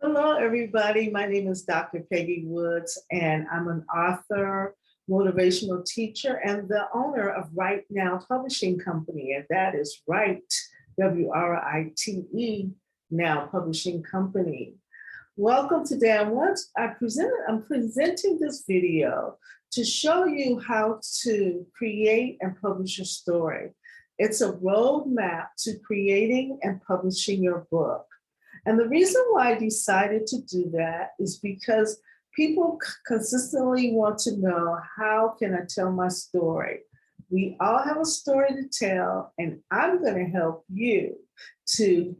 Hello, everybody. My name is Dr. Peggy Woods, and I'm an author, motivational teacher, and the owner of Right Now Publishing Company, and that is Write, W-R-I-T-E, Now Publishing Company. Welcome today. I'm presenting this video to show you how to create and publish a story. It's a roadmap to creating and publishing your book. And the reason why I decided to do that is because people consistently want to know, how can I tell my story? We all have a story to tell, and I'm going to help you to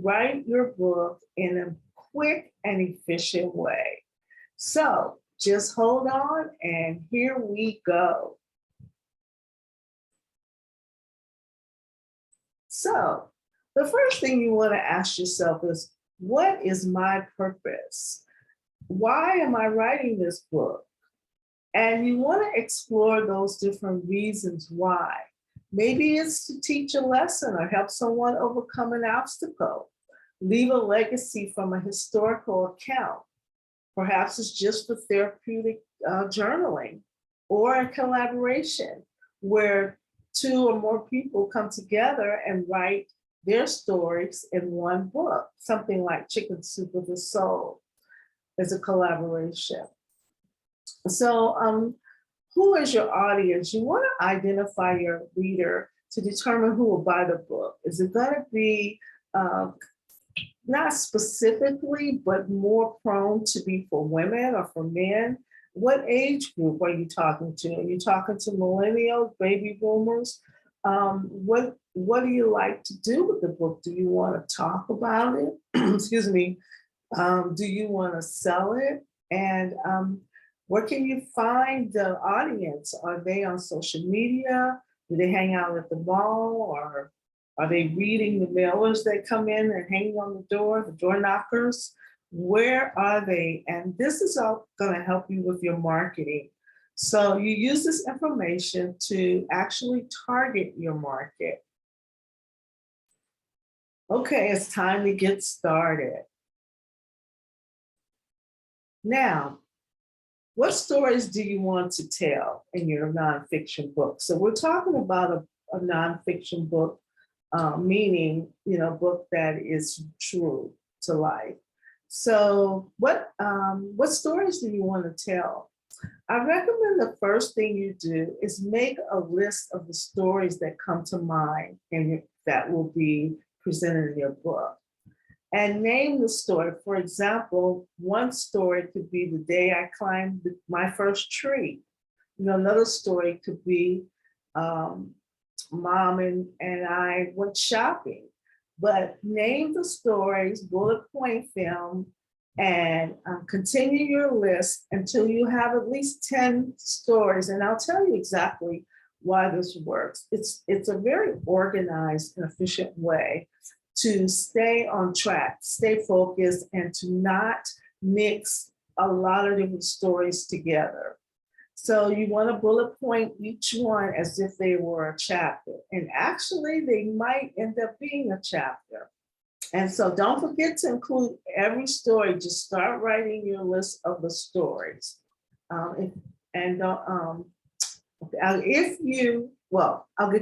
write your book in a quick and efficient way. So just hold on, and here we go. So the first thing you want to ask yourself is, what is my purpose? Why am I writing this book? And you want to explore those different reasons why. Maybe it's to teach a lesson or help someone overcome an obstacle, leave a legacy from a historical account. Perhaps it's just for therapeutic journaling, or a collaboration where two or more people come together and write their stories in one book. Something like Chicken Soup for the Soul is a collaboration. So who is your audience? You want to identify your reader to determine who will buy the book. Is it going to be not specifically, but more prone to be for women or for men? What age group are you talking to? Are you talking to millennials, baby boomers? What do you like to do with the book? Do you want to talk about it? Excuse me. Do you want to sell it? And where can you find the audience? Are they on social media? Do they hang out at the mall? Or are they reading the mailers that come in and hanging on the door knockers? Where are they? And this is all going to help you with your marketing. So you use this information to actually target your market. Okay, it's time to get started. Now, what stories do you want to tell in your nonfiction book? So we're talking about a nonfiction book, meaning, book that is true to life. So what stories do you want to tell? I recommend the first thing you do is make a list of the stories that come to mind and that will be presented in your book. And name the story. For example, one story could be the day I climbed my first tree. Another story could be Mom and I went shopping. But name the stories, bullet point them, and continue your list until you have at least 10 stories. And I'll tell you exactly why this works. It's a very organized and efficient way to stay on track, stay focused, and to not mix a lot of different stories together. So you want to bullet point each one as if they were a chapter. And actually, they might end up being a chapter. And so don't forget to include every story. Just start writing your list of the stories. I'll get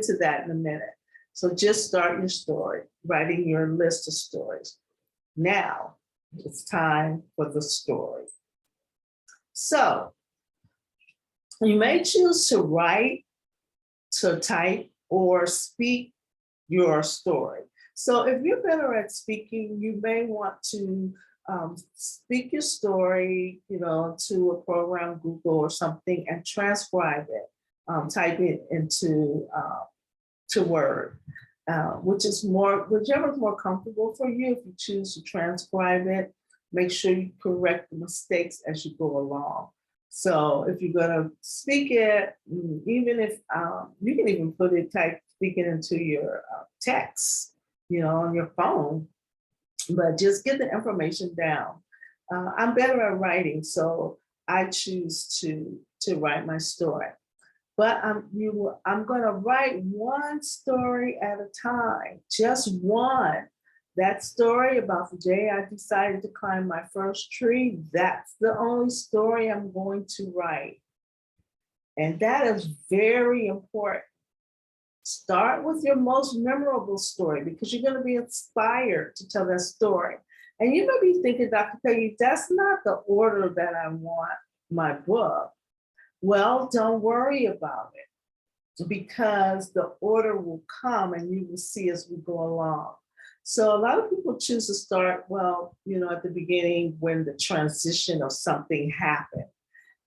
to that in a minute. So just start your story, writing your list of stories. Now it's time for the story. So you may choose to write, to type, or speak your story. So if you're better at speaking, you may want to speak your story, to a program, Google or something, and transcribe it, type it into to Word, whichever is more comfortable for you. If you choose to transcribe it, make sure you correct the mistakes as you go along. So if you're going to speak it, even if you can even speak it into your text, on your phone, but just get the information down. I'm better at writing, so I choose to write my story. But I'm going to write one story at a time, just one. That story about the day I decided to climb my first tree, that's the only story I'm going to write. And that is very important. Start with your most memorable story because you're going to be inspired to tell that story. And you may be thinking, Dr. Peggy, that's not the order that I want my book. Well, don't worry about it because the order will come and you will see as we go along. So a lot of people choose to start, well, at the beginning when the transition of something happened.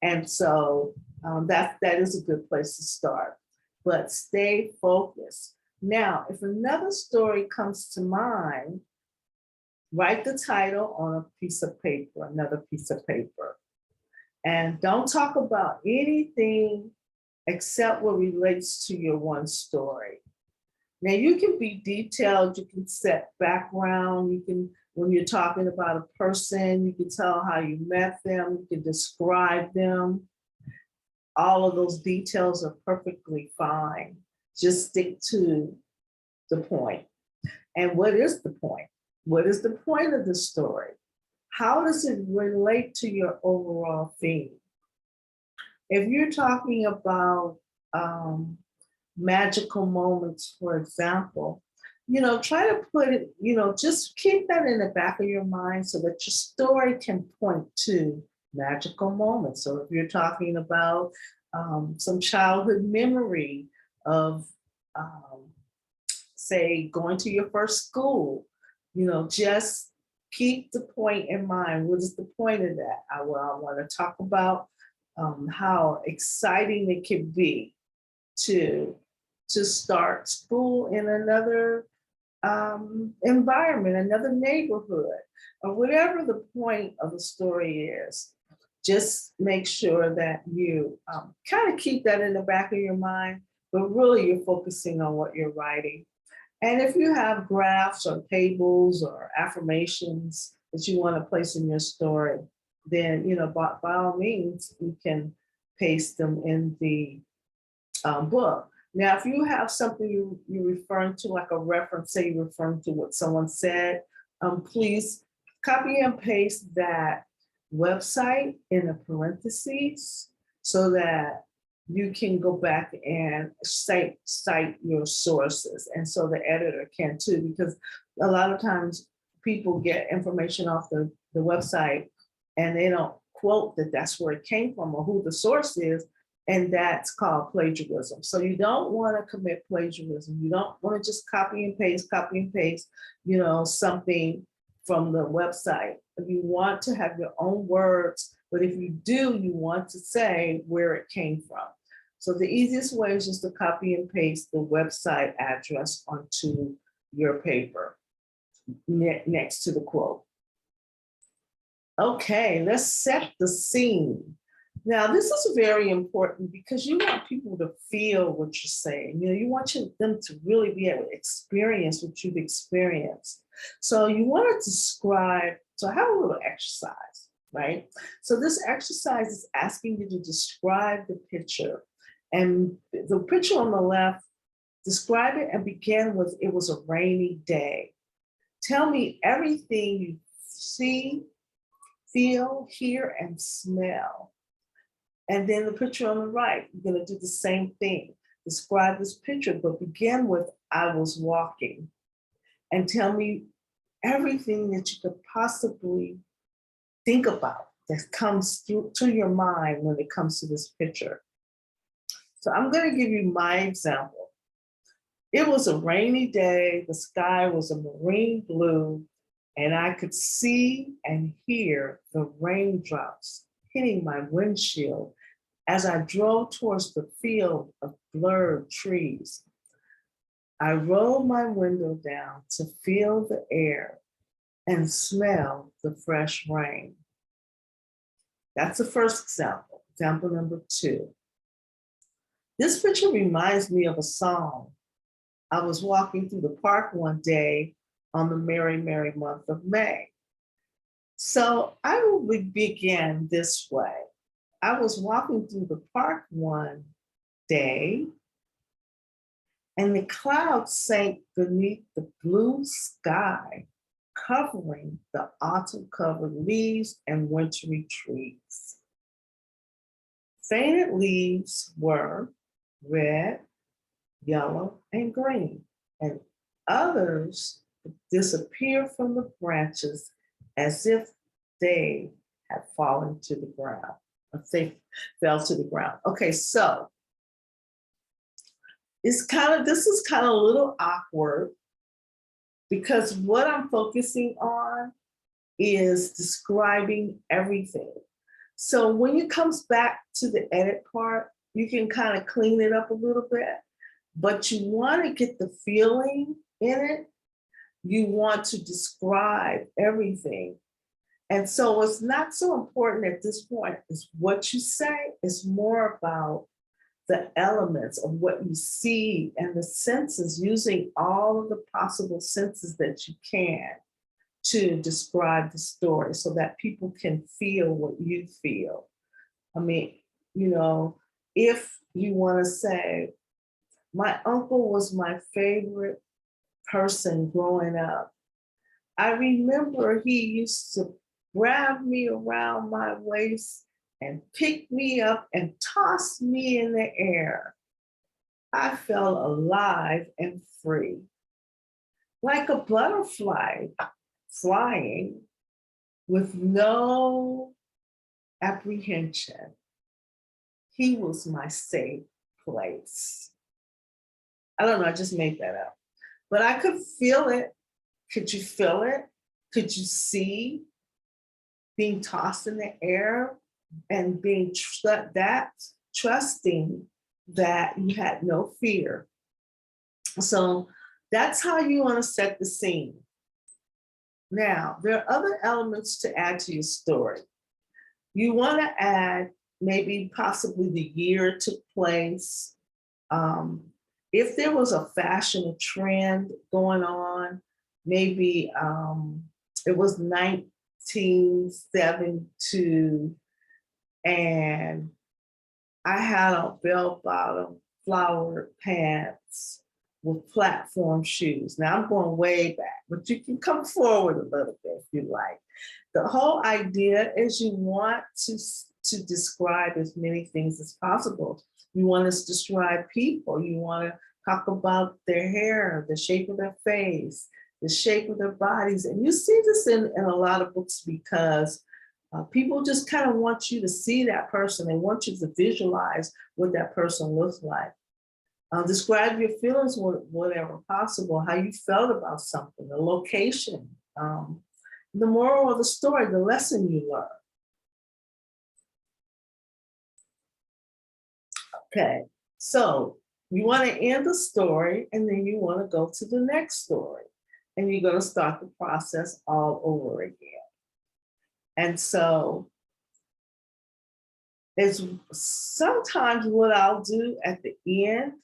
And so that is a good place to start, but stay focused. Now, if another story comes to mind, write the title on a piece of paper, another piece of paper. And don't talk about anything except what relates to your one story. Now you can be detailed, you can set background, you can, when you're talking about a person, you can tell how you met them, you can describe them. All of those details are perfectly fine. Just stick to the point. And what is the point? What is the point of the story? How does it relate to your overall theme? If you're talking about magical moments, for example, try to put it, just keep that in the back of your mind so that your story can point to magical moments. So if you're talking about some childhood memory of, say, going to your first school, just keep the point in mind. What is the point of that? I want to talk about how exciting it can be to start school in another environment, another neighborhood, or whatever the point of the story is. Just make sure that you kind of keep that in the back of your mind, but really you're focusing on what you're writing. And if you have graphs or tables or affirmations that you want to place in your story, then, by all means, you can paste them in the book. Now, if you have something you're referring to, like a reference, say you're referring to what someone said, please copy and paste that website in the parentheses so that you can go back and cite your sources. And so the editor can too, because a lot of times people get information off the website and they don't quote that that's where it came from or who the source is. And that's called plagiarism. So you don't want to commit plagiarism. You don't want to just copy and paste, something from the website. You want to have your own words, but if you do, you want to say where it came from. So the easiest way is just to copy and paste the website address onto your paper next to the quote. Okay, let's set the scene. Now, this is very important because you want people to feel what you're saying. You want them to really be able to experience what you've experienced. So you want to describe, so have a little exercise, right? So this exercise is asking you to describe the picture. And the picture on the left, describe it and begin with, it was a rainy day. Tell me everything you see, feel, hear, and smell. And then the picture on the right, you're going to do the same thing. Describe this picture, but begin with, I was walking. And tell me everything that you could possibly think about that comes to your mind when it comes to this picture. So I'm going to give you my example. It was a rainy day. The sky was a marine blue, and I could see and hear the raindrops hitting my windshield as I drove towards the field of blurred trees. I rolled my window down to feel the air and smell the fresh rain. That's the first example. Example number 2. This picture reminds me of a song. I was walking through the park one day on the merry, merry month of May. So I will begin this way. I was walking through the park one day, and the clouds sank beneath the blue sky. covering the autumn-covered leaves and wintry trees. Faded leaves were red, yellow, and green, and others disappeared from the branches as if they had fallen to the ground, if they fell to the ground. Okay, so this is kind of a little awkward because what I'm focusing on is describing everything. So when it comes back to the edit part, you can kind of clean it up a little bit, but you want to get the feeling in it. You want to describe everything. And so it's not so important at this point is what you say, it's more about the elements of what you see and the senses, using all of the possible senses that you can to describe the story so that people can feel what you feel. I mean, you know, if you want to say, my uncle was my favorite person growing up. I remember he used to grab me around my waist and pick me up and toss me in the air. I felt alive and free, like a butterfly flying with no apprehension. He was my safe place. I don't know, I just made that up. But I could feel it. Could you feel it? Could you see being tossed in the air and being trusting that you had no fear? So that's how you want to set the scene. Now, there are other elements to add to your story. You want to add maybe possibly the year it took place. If there was a fashion trend going on, maybe it was 1972 and I had a bell-bottom flowered pants with platform shoes. Now I'm going way back, but you can come forward a little bit if you like. The whole idea is you want to describe as many things as possible. You want to describe people. You want to talk about their hair, the shape of their face, the shape of their bodies. And you see this in a lot of books because people just kind of want you to see that person. They want you to visualize what that person looks like. Describe your feelings whatever possible, how you felt about something, the location, the moral of the story, the lesson you learned. Okay, so you want to end the story and then you want to go to the next story and you're going to start the process all over again. And so it's sometimes what I'll do at the end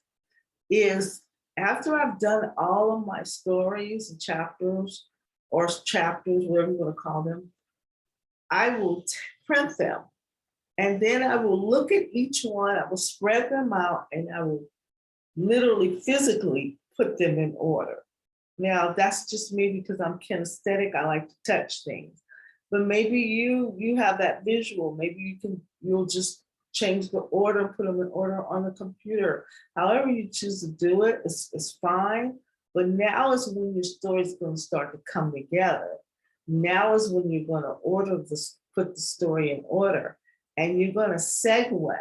is after I've done all of my stories and chapters, whatever you want to call them, I will print them. And then I will look at each one, I will spread them out, and I will literally physically put them in order. Now, that's just me because I'm kinesthetic, I like to touch things. But maybe you have that visual, maybe you'll just change the order and put them in order on the computer. However you choose to do it, it's fine. But now is when your story is going to start to come together. Now is when you're going to put the story in order. And you're going to segue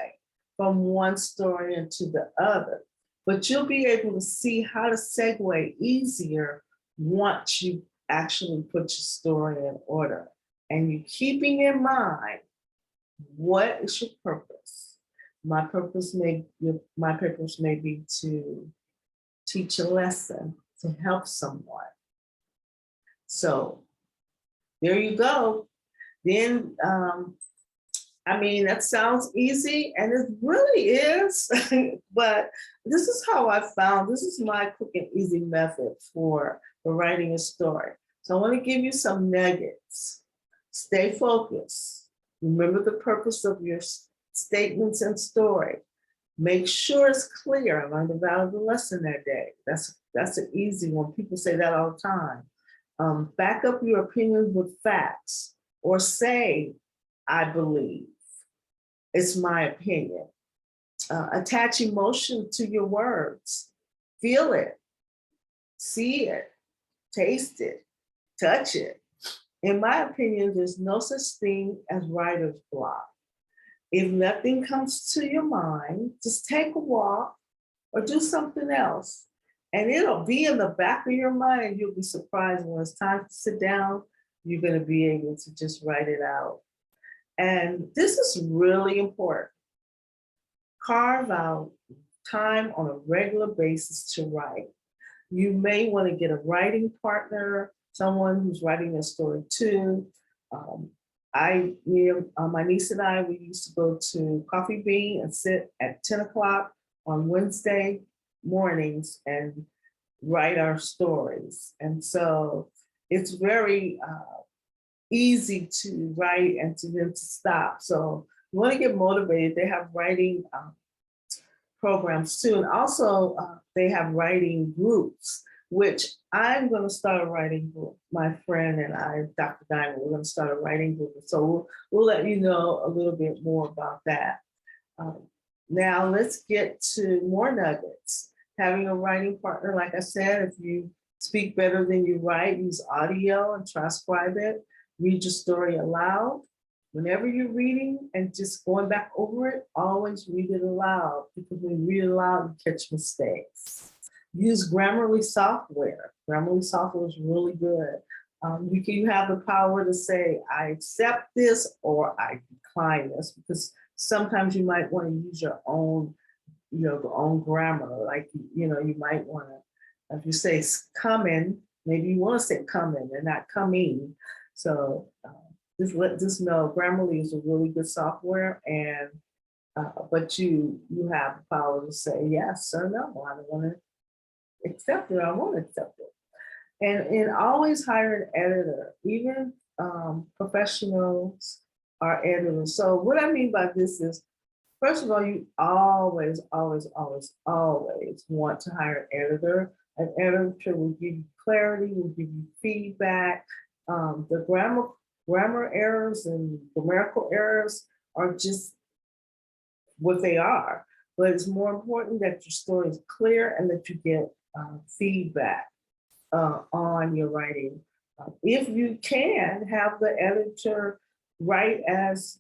from one story into the other. But you'll be able to see how to segue easier once you actually put your story in order. And you're keeping in mind, what is your purpose? My purpose may be to teach a lesson, to help someone. So there you go. Then, I mean, that sounds easy, and it really is, but this is how I found, this is my quick and easy method for writing a story. So I want to give you some nuggets. Stay focused. Remember the purpose of your statements and story. Make sure it's clear. I learned a valuable lesson that day. That's an easy one. People say that all the time. Back up your opinions with facts or say, I believe. It's my opinion. Attach emotion to your words. Feel it, see it, taste it, touch it. In my opinion, there's no such thing as writer's block. If nothing comes to your mind, just take a walk or do something else. And it'll be in the back of your mind, and you'll be surprised when it's time to sit down, you're going to be able to just write it out. And this is really important. Carve out time on a regular basis to write. You may want to get a writing partner, someone who's writing a story too. My niece and I, we used to go to Coffee Bean and sit at 10 o'clock on Wednesday mornings and write our stories. And so it's very easy to write and to then to stop. So you want to get motivated. They have writing programs too. And also they have writing groups, which I'm going to start a writing group. My friend and I, Dr. Diamond, we're going to start a writing group. So we'll let you know a little bit more about that. Now let's get to more nuggets. Having a writing partner, like I said, if you speak better than you write, use audio and transcribe it. Read your story aloud. Whenever you're reading and just going back over it, always read it aloud, because when you read it aloud, you catch mistakes. Use Grammarly software. Grammarly software is really good. You have the power to say, I accept this or I decline this, because sometimes you might want to use your own, your own grammar. Like, you might want to, if you say coming, maybe you want to say coming and not coming. So just let this know, Grammarly is a really good software, and but you have the power to say yes or no. I don't want to accept it. I won't accept it. And always hire an editor. Even professionals are editors. So what I mean by this is, first of all, you always, always, always, always want to hire an editor. An editor will give you clarity, will give you feedback. The grammar errors and grammatical errors are just what they are. But it's more important that your story is clear and that you get feedback on your writing. If you can, have the editor write as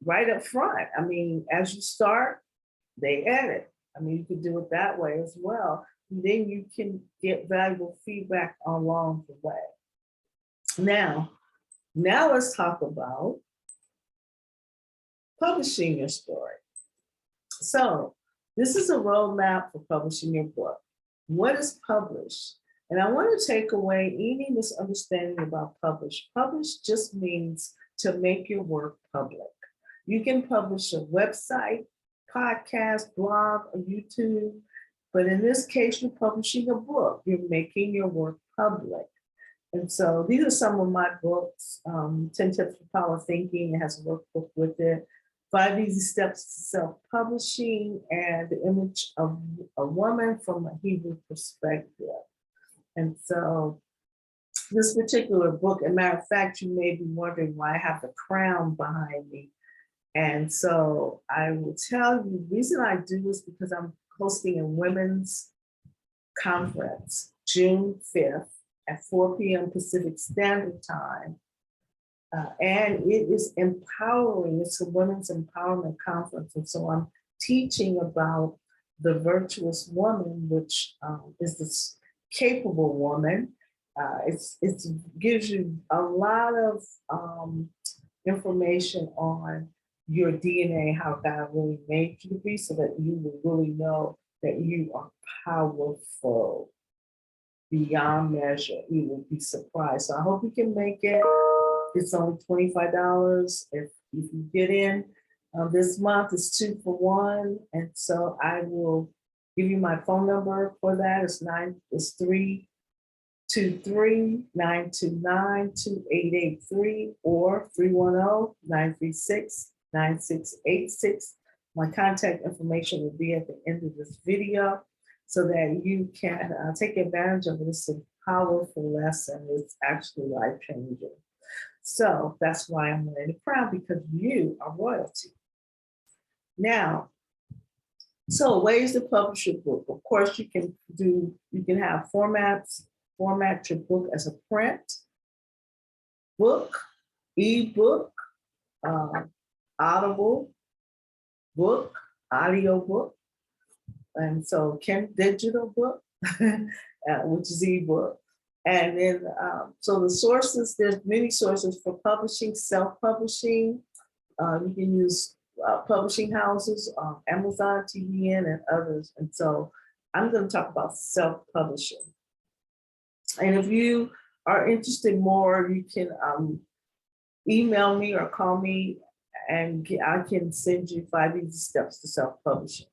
right up front. I mean, as you start, they edit. I mean, you could do it that way as well. And then you can get valuable feedback along the way. Now let's talk about publishing your story. So this is a roadmap for publishing your book. What is publish? And I want to take away any misunderstanding about publish. Publish just means to make your work public. You can publish a website, podcast, blog, or YouTube, but in this case, you're publishing a book. You're making your work public. And so these are some of my books. 10 Tips for Power Thinking. It has a workbook with it. 5 Easy Steps to Self-Publishing, and The Image of a Woman from a Hebrew Perspective. And so this particular book, as a matter of fact, you may be wondering why I have the crown behind me. And so I will tell you, the reason I do this because I'm hosting a women's conference, June 5th at 4 p.m. Pacific Standard Time. And it is empowering. It's a women's empowerment conference. And so I'm teaching about the virtuous woman, which is this capable woman. It gives you a lot of information on your DNA, how God really made you to be, so that you will really know that you are powerful beyond measure. You will be surprised. So I hope you can make it. It's only $25. If you get in this month, it's 2 for 1. And so I will give you my phone number for that. It's 323-929-2883 or 310-936-9686. My contact information will be at the end of this video so that you can take advantage of this powerful lesson. It's actually life-changing. So that's why I'm really proud, because you are royalty. Now, so ways to publish your book. Of course, you can have format your book as a print, book, ebook, audible book, audio book, and so digital book, which is ebook. And then, so the sources, there's many sources for publishing, self-publishing. You can use publishing houses, Amazon, TBN, and others. And so I'm going to talk about self-publishing. And if you are interested more, you can email me or call me, and I can send you 5 easy steps to self-publishing.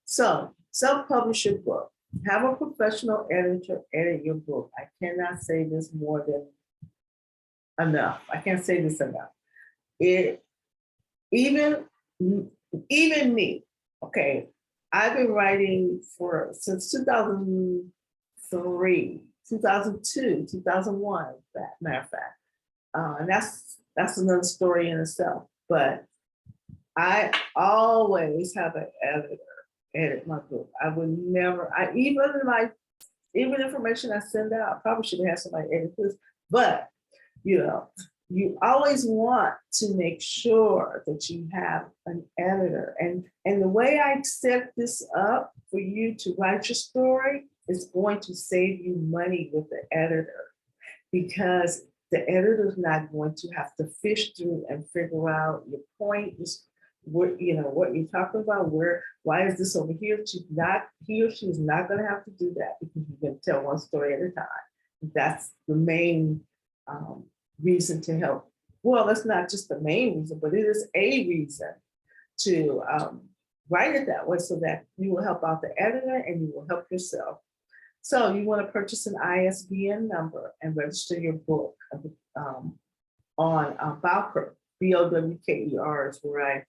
So self-publish your book. Have a professional editor edit your book. I cannot say this more than enough. I can't say this enough. Even me, okay, I've been writing since 2003, 2002, 2001, matter of fact. And that's another story in itself. But I always have an editor edit my book. I would never, even information I send out, I probably should have somebody edit this, but you always want to make sure that you have an editor. And the way I set this up for you to write your story is going to save you money with the editor, because the editor is not going to have to fish through and figure out your point is what you're talking about, why is this over here? He or she is not going to have to do that, because you can tell one story at a time. That's the main reason to help. Well, that's not just the main reason, but it is a reason to write it that way, so that you will help out the editor and you will help yourself. So you want to purchase an ISBN number and register your book on Bowker, BOWKER is where I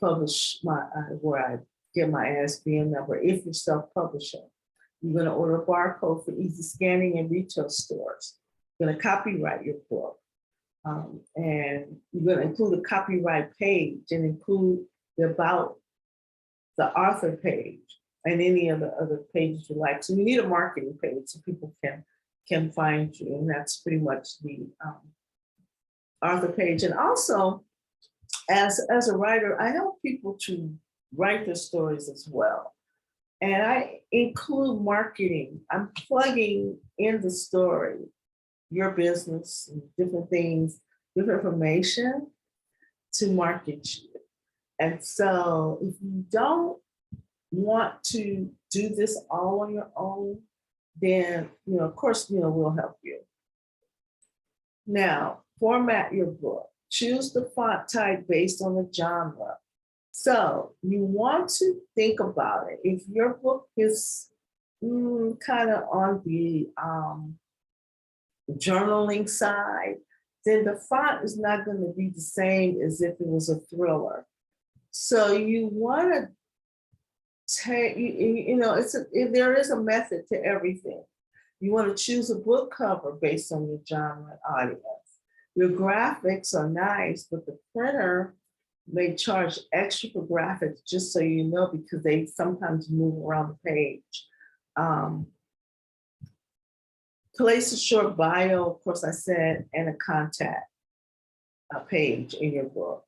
publish where I get my ISBN number. If you're self-publishing, you're going to order a barcode for easy scanning in retail stores. You're going to copyright your book, and you're going to include a copyright page and include the author page and any of the other pages you like. So you need a marketing page so people can find you, and that's pretty much the author page. And also, as a writer, I help people to write their stories as well. And I include marketing. I'm plugging in the story, your business, and different things, different information to market you. And so if you don't want to do this all on your own, then, of course, we'll help you. Now, format your book. Choose the font type based on the genre. So you want to think about it. If your book is kind of on the journaling side, then the font is not going to be the same as if it was a thriller. So you want to take, there is a method to everything. You want to choose a book cover based on your genre and audience. Your graphics are nice, but the printer may charge extra for graphics, just so you know, because they sometimes move around the page. Place a short bio, of course I said, and a contact page in your book.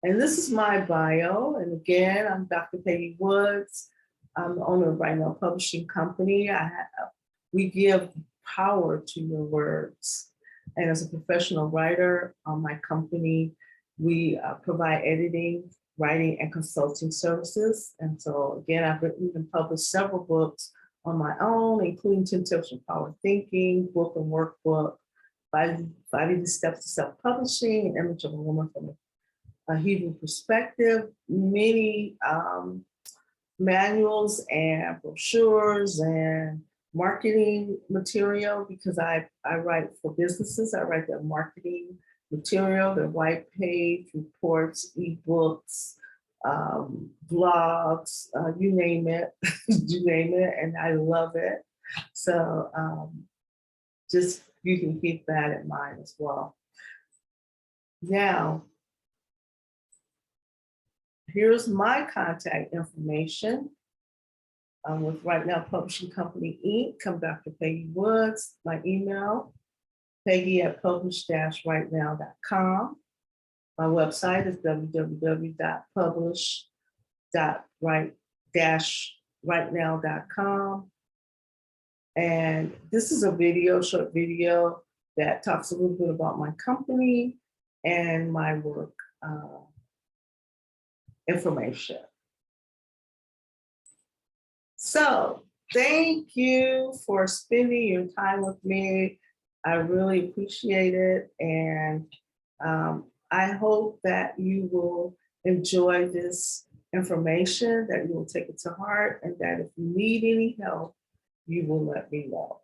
And this is my bio. And again, I'm Dr. Peggy Woods. I'm the owner of Right Now Publishing Company. We give power to your words. And as a professional writer on my company, we provide editing, writing, and consulting services. And so again, I've written and published several books on my own, including 10 Tips for Power Thinking, book and workbook, 5 Easy Steps to Self-Publishing, An Image of a Woman from a Hebrew Perspective, many manuals and brochures and marketing material, because I write for businesses. I write their marketing material, their white page, reports, ebooks, blogs, you name it, and I love it. So just you can keep that in mind as well. Now, here's my contact information. With Right Now Publishing Company, Inc., come Dr. Peggy Woods, my email, peggy@publish-rightnow.com. My website is www.publish-rightnow.com. And this is a video, short video that talks a little bit about my company and my work information. So thank you for spending your time with me. I really appreciate it. And I hope that you will enjoy this information, that you will take it to heart, and that if you need any help, you will let me know.